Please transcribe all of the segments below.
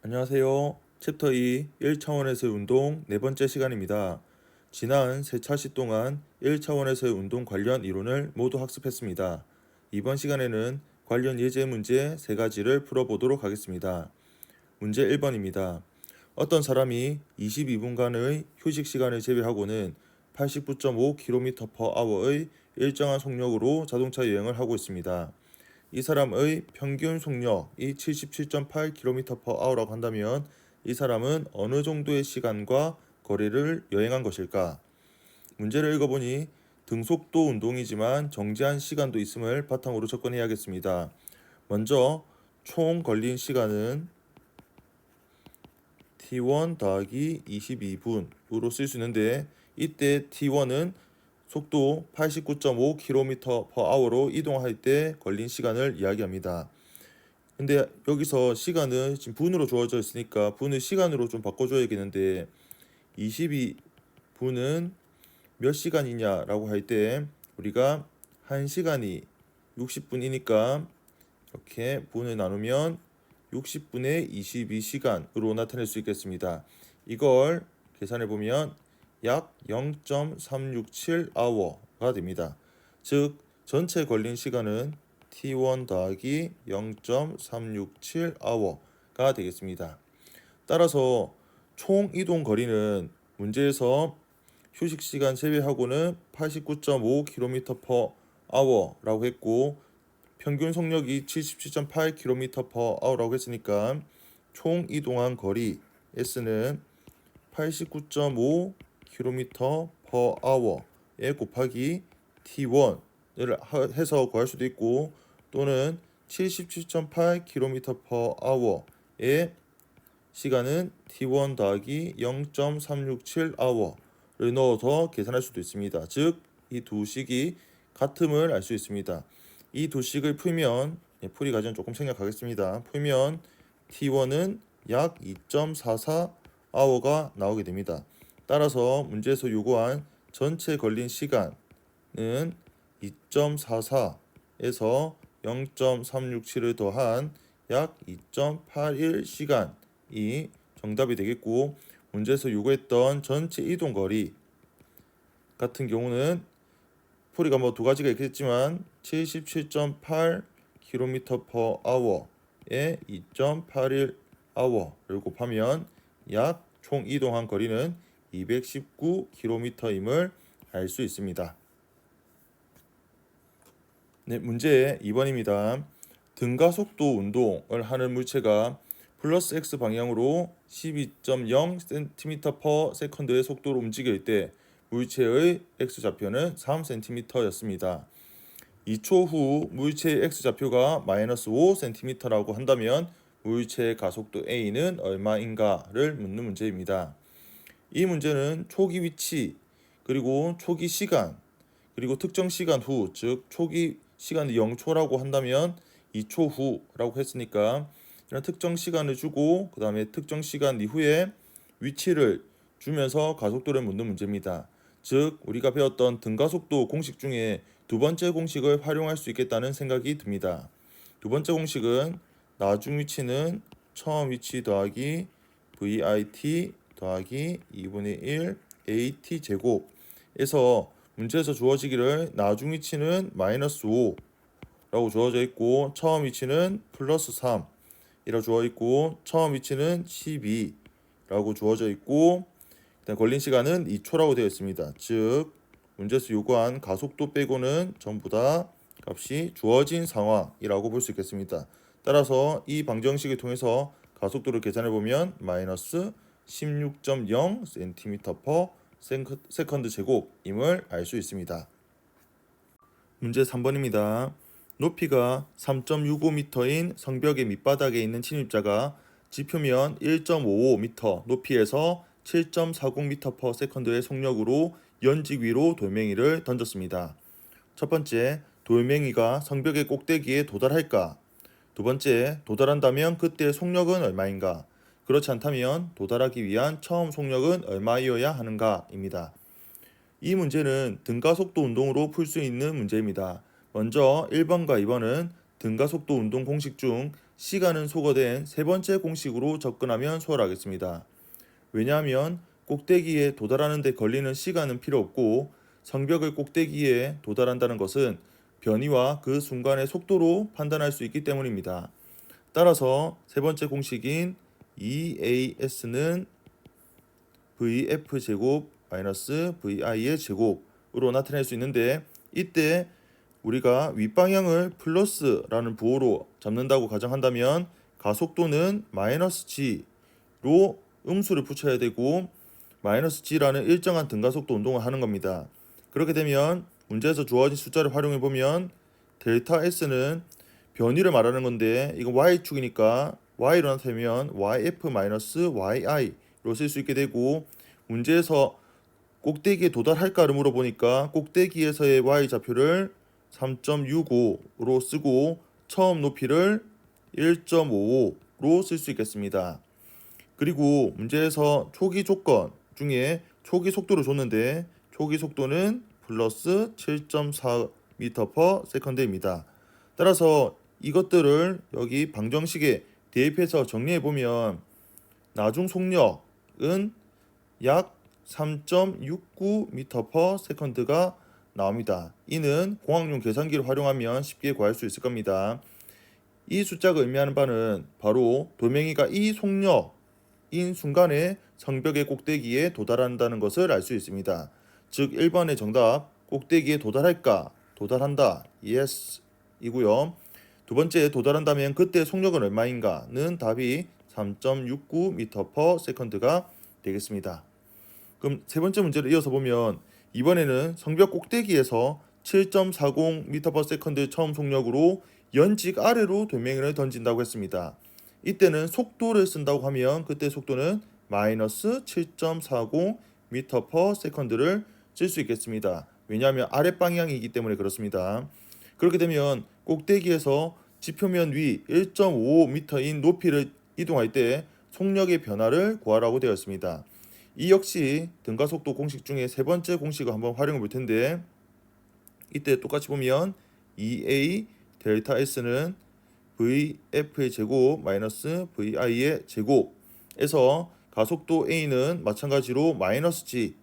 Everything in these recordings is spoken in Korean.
안녕하세요. 챕터 2 1차원에서의 운동 네 번째 시간입니다. 지난 3차시 동안 1차원에서의 운동 관련 이론을 모두 학습했습니다. 이번 시간에는 관련 예제 문제 3가지를 풀어보도록 하겠습니다. 문제 1번입니다. 어떤 사람이 22분간의 휴식 시간을 제외하고는 89.5km/h의 일정한 속력으로 자동차 여행을 하고 있습니다. 이 사람의 평균 속력이 77.8km/h라고 한다면 이 사람은 어느 정도의 시간과 거리를 여행한 것일까? 문제를 읽어보니 등속도 운동이지만 정지한 시간도 있음을 바탕으로 접근해야겠습니다. 먼저 총 걸린 시간은 t1 더하기 22분으로 쓸 수 있는데 이때 t1은 속도 89.5km/h로 이동할 때 걸린 시간을 이야기합니다. 근데 여기서 시간은 지금 분으로 주어져 있으니까 분을 시간으로 좀 바꿔줘야겠는데 22분은 몇 시간이냐라고 할 때 우리가 1시간이 60분이니까 이렇게 분을 나누면 60분의 22시간으로 나타낼 수 있겠습니다. 이걸 계산해 보면 약 0.367h가 됩니다. 즉 전체 걸린 시간은 t1 더하기 0.367h가 되겠습니다. 따라서 총 이동 거리는 문제에서 휴식 시간 제외하고는 89.5km/h라고 했고 평균 속력이 77.8km/h라고 했으니까 총 이동한 거리 S는 89.5km/h에 곱하기 T1을 해서 구할 수도 있고 또는 77.8km/h의 시간은 T1 더하기 0.367h를 넣어서 계산할 수도 있습니다. 즉, 이 두 식이 같음을 알 수 있습니다. 이 두 식을 풀면 풀이 과정 조금 생략하겠습니다. 풀면 T1은 약 2.44h가 나오게 됩니다. 따라서 문제에서 요구한 전체 걸린 시간은 2.44에서 0.367을 더한 약 2.81시간이 정답이 되겠고 문제에서 요구했던 전체 이동 거리 같은 경우는 풀이가 두 가지가 있겠지만 77.8km/h에 2.81h를 곱하면 약 총 이동한 거리는 219km임을 알 수 있습니다. 네, 문제 2번입니다. 등가속도 운동을 하는 물체가 플러스 x 방향으로 12.0cm/s의 속도로 움직일 때 물체의 x좌표는 3cm였습니다. 2초 후 물체의 x좌표가 마이너스 5cm라고 한다면 물체의 가속도 a는 얼마인가를 묻는 문제입니다. 이 문제는 초기 위치 그리고 초기 시간 그리고 특정 시간 후, 즉 초기 시간이 0초라고 한다면 2초 후라고 했으니까 이런 특정 시간을 주고 그 다음에 특정 시간 이후에 위치를 주면서 가속도를 묻는 문제입니다. 즉 우리가 배웠던 등가속도 공식 중에 두 번째 공식을 활용할 수 있겠다는 생각이 듭니다. 두 번째 공식은 나중 위치는 처음 위치 더하기 VIT 더하기 2분의 1 AT 제곱에서 문제에서 주어지기를 나중 위치는 마이너스 5라고 주어져 있고 처음 위치는 플러스 3이라고 주어 있고 처음 위치는 12라고 주어져 있고 일단 걸린 시간은 2초라고 되어 있습니다. 즉 문제에서 요구한 가속도 빼고는 전부 다 값이 주어진 상황이라고 볼 수 있겠습니다. 따라서 이 방정식을 통해서 가속도를 계산해 보면 마이너스 16.0cm/s 제곱임을 알 수 있습니다. 문제 3번입니다. 높이가 3.65m인 성벽의 밑바닥에 있는 침입자가 지표면 1.55m 높이에서 7.40m/s의 속력으로 연직 위로 돌멩이를 던졌습니다. 첫 번째, 돌멩이가 성벽의 꼭대기에 도달할까? 두 번째, 도달한다면 그때 속력은 얼마인가? 그렇지 않다면 도달하기 위한 처음 속력은 얼마이어야 하는가입니다. 이 문제는 등가속도 운동으로 풀 수 있는 문제입니다. 먼저 1번과 2번은 등가속도 운동 공식 중 시간은 소거된 세 번째 공식으로 접근하면 수월하겠습니다. 왜냐하면 꼭대기에 도달하는 데 걸리는 시간은 필요 없고 성벽의 꼭대기에 도달한다는 것은 변이와 그 순간의 속도로 판단할 수 있기 때문입니다. 따라서 세 번째 공식인 EAS는 VF제곱 마이너스 VI의 제곱으로 나타낼 수 있는데, 이때 우리가 윗방향을 플러스라는 부호로 잡는다고 가정한다면 가속도는 마이너스 G로 음수를 붙여야 되고 마이너스 G라는 일정한 등가속도 운동을 하는 겁니다. 그렇게 되면 문제에서 주어진 숫자를 활용해 보면 델타 S는 변위를 말하는 건데 이건 Y축이니까 Y로 나타내면 YF-YI로 쓸 수 있게 되고, 문제에서 꼭대기에 도달할까를 물어보니까 꼭대기에서의 Y좌표를 3.65로 쓰고 처음 높이를 1.55로 쓸 수 있겠습니다. 그리고 문제에서 초기 조건 중에 초기 속도를 줬는데 초기 속도는 플러스 7.4m/s입니다. 따라서 이것들을 여기 방정식에 대입해서 정리해 보면 나중 속력은 약 3.69m/s가 나옵니다. 이는 공학용 계산기를 활용하면 쉽게 구할 수 있을 겁니다. 이 숫자가 의미하는 바는 바로 돌멩이가 이 속력인 순간에 성벽의 꼭대기에 도달한다는 것을 알 수 있습니다. 즉 1번의 정답 꼭대기에 도달할까? 도달한다. yes 이고요. 두 번째 도달한다면 그때 속력은 얼마인가는 답이 3.69m/s가 되겠습니다. 그럼 세 번째 문제를 이어서 보면 이번에는 성벽 꼭대기에서 7.40m/s 처음 속력으로 연직 아래로 돌멩이를 던진다고 했습니다. 이때는 속도를 쓴다고 하면 그때 속도는 마이너스 7.40m/s를 쓸 수 있겠습니다. 왜냐하면 아랫방향이기 때문에 그렇습니다. 그렇게 되면 꼭대기에서 지표면 위 1.55m인 높이를 이동할 때 속력의 변화를 구하라고 되어 있습니다. 이 역시 등가속도 공식 중에 세 번째 공식을 한번 활용해 볼 텐데, 이때 똑같이 보면 EA 델타 S는 VF의 제곱 마이너스 VI의 제곱에서 가속도 A는 마찬가지로 마이너스 G,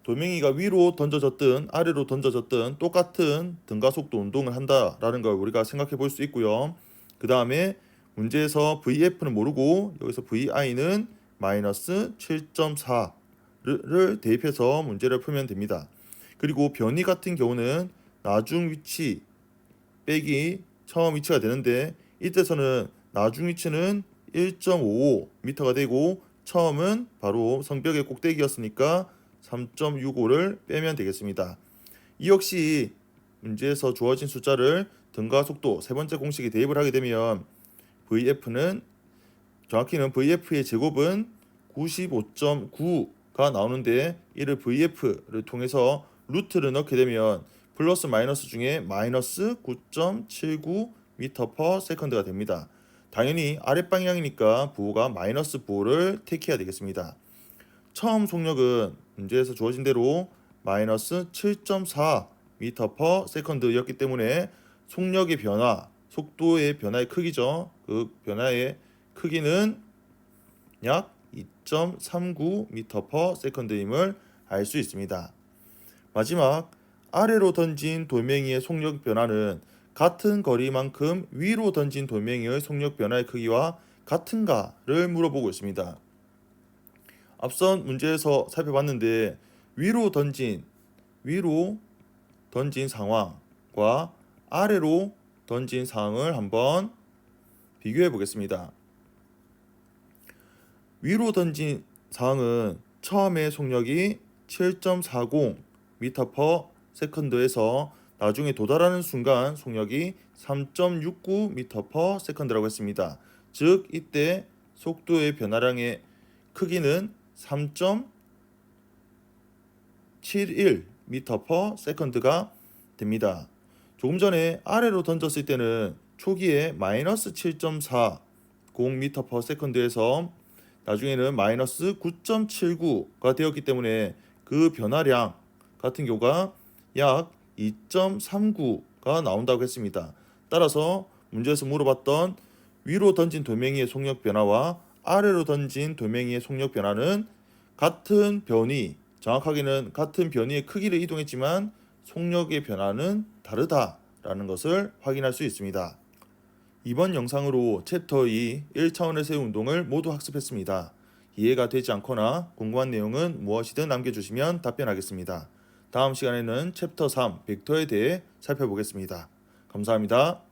돌멩이가 위로 던져졌든 아래로 던져졌든 똑같은 등가속도 운동을 한다라는 걸 우리가 생각해 볼 수 있고요. 그 다음에 문제에서 VF는 모르고 여기서 VI는 마이너스 7.4를 대입해서 문제를 풀면 됩니다. 그리고 변이 같은 경우는 나중 위치 빼기 처음 위치가 되는데, 이때서는 나중 위치는 1.55m가 되고 처음은 바로 성벽의 꼭대기였으니까 3.65를 빼면 되겠습니다. 이 역시 문제에서 주어진 숫자를 등가 속도 세 번째 공식에 대입을 하게 되면 VF는 정확히는 VF의 제곱은 95.9가 나오는데 이를 VF를 통해서 루트를 넣게 되면 플러스 마이너스 중에 마이너스 9.79m/s가 됩니다. 당연히 아랫방향이니까 부호가 마이너스 부호를 택해야 되겠습니다. 처음 속력은 문제에서 주어진 대로 마이너스 7.4m/s였기 때문에 속력의 변화, 속도의 변화의 크기죠. 그 변화의 크기는 약 2.39m/s임을 알 수 있습니다. 마지막 아래로 던진 돌멩이의 속력 변화는 같은 거리만큼 위로 던진 돌멩이의 속력 변화의 크기와 같은가를 물어보고 있습니다. 앞선 문제에서 살펴봤는데 위로 던진 상황과 아래로 던진 상황을 한번 비교해 보겠습니다. 위로 던진 상황은 처음에 속력이 7.40m/s에서 나중에 도달하는 순간 속력이 3.69m/s라고 했습니다. 즉 이때 속도의 변화량의 크기는 3.71m/s가 됩니다. 조금 전에 아래로 던졌을 때는 초기에 마이너스 7.40m/s에서 나중에는 마이너스 9.79가 되었기 때문에 그 변화량 같은 경우가 약 2.39가 나온다고 했습니다. 따라서 문제에서 물어봤던 위로 던진 돌멩이의 속력 변화와 아래로 던진 돌멩이의 속력 변화는 같은 변이, 정확하게는 같은 변이의 크기를 이동했지만 속력의 변화는 다르다라는 것을 확인할 수 있습니다. 이번 영상으로 챕터 2 1차원에서의 운동을 모두 학습했습니다. 이해가 되지 않거나 궁금한 내용은 무엇이든 남겨주시면 답변하겠습니다. 다음 시간에는 챕터 3 벡터에 대해 살펴보겠습니다. 감사합니다.